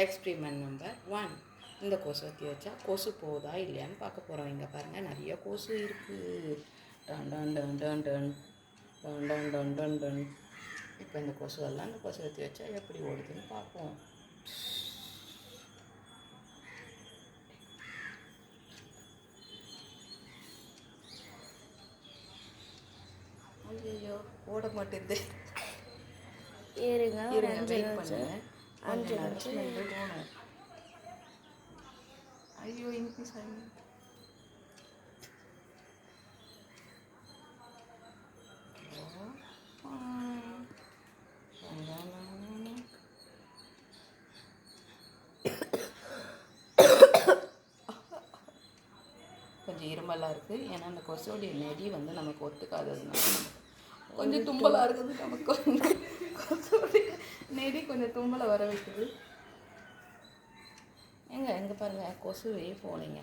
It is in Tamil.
Experiment number 1. இந்த கொசுவத்தி வச்சா கொசு போதா இல்லையான்னு பார்க்க போகிறோம். இங்கே பாருங்கள், நிறைய கொசு இருக்குது. Done done done done done done done done done done. இப்போ இந்த கொசுவெல்லாம் இந்த கொசுவத்தி வச்சா எப்படி ஓடுதுன்னு பார்ப்போம். ஐயோ, ஓட மாட்டேங்குது. இருங்க வெயிட் பண்ணுங்க. 5 நிமிஷம் போகணும். ஐயோ, இன்க்ரீஸ் ஆகும். கொஞ்சம் இருமலாக இருக்குது. ஏன்னா அந்த கொசுவோடைய நெடி வந்து நமக்கு ஒத்துக்காததுனால கொஞ்சம் தும்பலாக இருக்குது. நமக்கு வந்து கொசுவோடைய நெடி கொஞ்சம் தும்பலை வர வைக்குது. எங்கே பாருங்கள், கொசுவே போனீங்க.